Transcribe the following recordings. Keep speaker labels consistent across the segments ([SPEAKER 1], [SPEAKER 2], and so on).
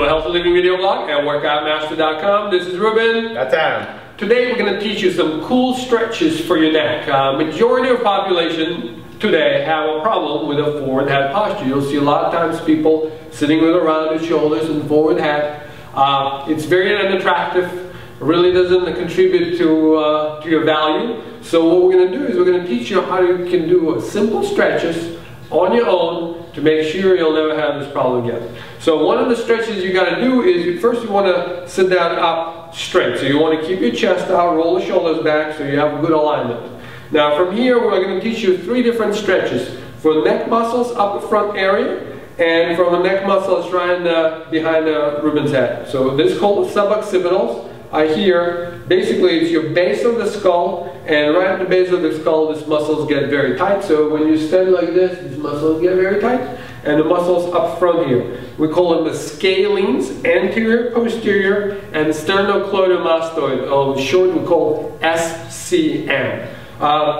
[SPEAKER 1] to a Healthy Living video blog at workoutmaster.com. This is Ruben.
[SPEAKER 2] That's Aram.
[SPEAKER 1] Today we're going to teach you some cool stretches for your neck. Majority of population today have a problem with a forward head posture. You'll see a lot of times people sitting with a rounded shoulders and forward head. It's very unattractive. Really doesn't contribute to your value. So what we're going to do is we're going to teach you how you can do simple stretches on your own to make sure you'll never have this problem again. So one of the stretches you got to do is first you want to sit down up straight. So you want to keep your chest out, roll the shoulders back so you have good alignment. Now from here we're going to teach you 3 different stretches for the neck muscles up the front area and from the neck muscles right behind Ruben's head. So this is called suboccipitals. Here, basically it's your base of the skull, and right at the base of the skull these muscles get very tight. So when you stand like this, these muscles get very tight, and the muscles up front here, we call them the scalenes, anterior, posterior, and sternocleidomastoid, or short we call SCM.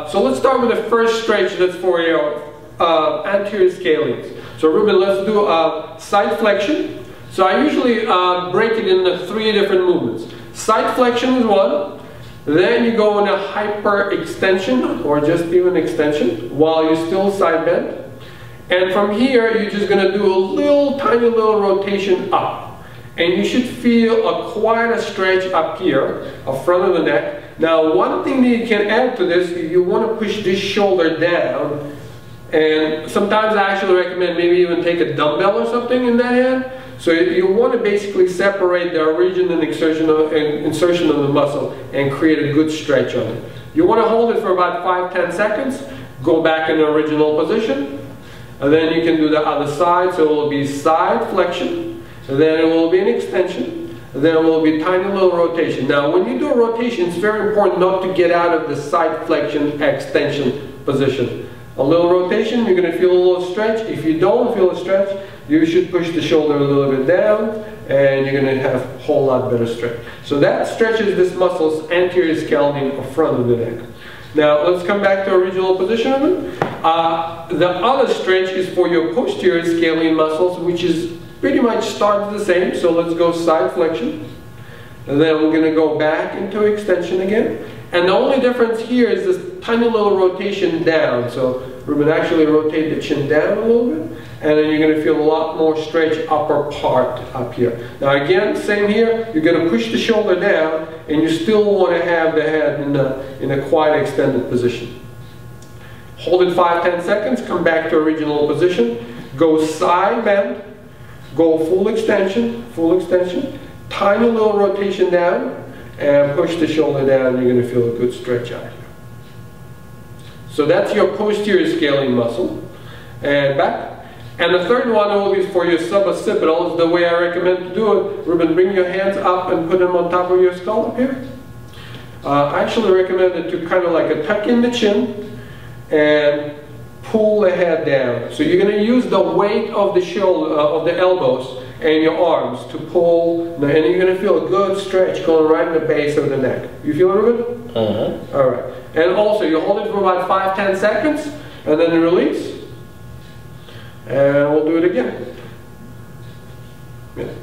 [SPEAKER 1] So let's start with the first stretch that's for your anterior scalenes. So Ruben, let's do a side flexion. So I usually break it into 3 different movements. Side flexion is one, then you go into hyper extension or just even extension while you're still side bend. And from here you're just going to do a tiny little rotation up. And you should feel quite a stretch up here, up front of the neck. Now one thing that you can add to this, if you want to push this shoulder down, and sometimes I actually recommend maybe even take a dumbbell or something in that hand. So you want to basically separate the origin and insertion of the muscle and create a good stretch on it. You want to hold it for about 5-10 seconds, go back in the original position, and then you can do the other side. So it will be side flexion, and then it will be an extension, and then it will be tiny little rotation. Now when you do a rotation, it's very important not to get out of the side flexion extension position. A little rotation, you're going to feel a little stretch. If you don't feel a stretch, you should push the shoulder a little bit down and you're going to have a whole lot better stretch. So that stretches this muscle's anterior scalene or front of the neck. Now let's come back to original position of it. The other stretch is for your posterior scalene muscles, which is pretty much starts the same. So let's go side flexion. And then we're going to go back into extension again. And the only difference here is this tiny little rotation down. So Ruben, actually rotate the chin down a little bit. And then you're going to feel a lot more stretch upper part up here. Now again, same here. You're going to push the shoulder down and you still want to have the head in a quite extended position. Hold it 5-10 seconds. Come back to original position. Go side bend. Go full extension. Tiny little rotation down. And push the shoulder down, you're going to feel a good stretch out here. So that's your posterior scalene muscle. And back. And the third one will be for your suboccipitals. The way I recommend to do it, Ruben, bring your hands up and put them on top of your skull up here. I actually recommend it to kind of like a tuck in the chin and pull the head down. So you're going to use the weight of the shoulder, of the elbows, and your arms to pull, and you're going to feel a good stretch going right in the base of the neck. You feel it, Ruben? Alright. And also, you hold it for about 5-10 seconds, and then you release. And we'll do it again. Yeah.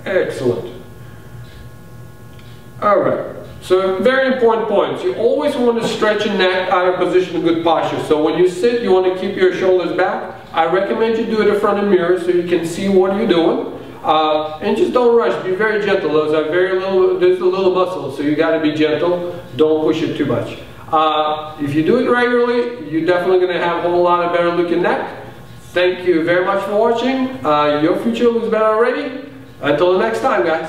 [SPEAKER 1] Excellent. Alright. So very important points. You always want to stretch your neck out of position of good posture. So when you sit, you want to keep your shoulders back. I recommend you do it in front of the mirror so you can see what you're doing. And just don't rush. Be very gentle. Those are there's a little muscle, so you got to be gentle. Don't push it too much. If you do it regularly, you're definitely going to have a whole lot of better looking neck. Thank you very much for watching. Your future looks better already. Until the next time, guys.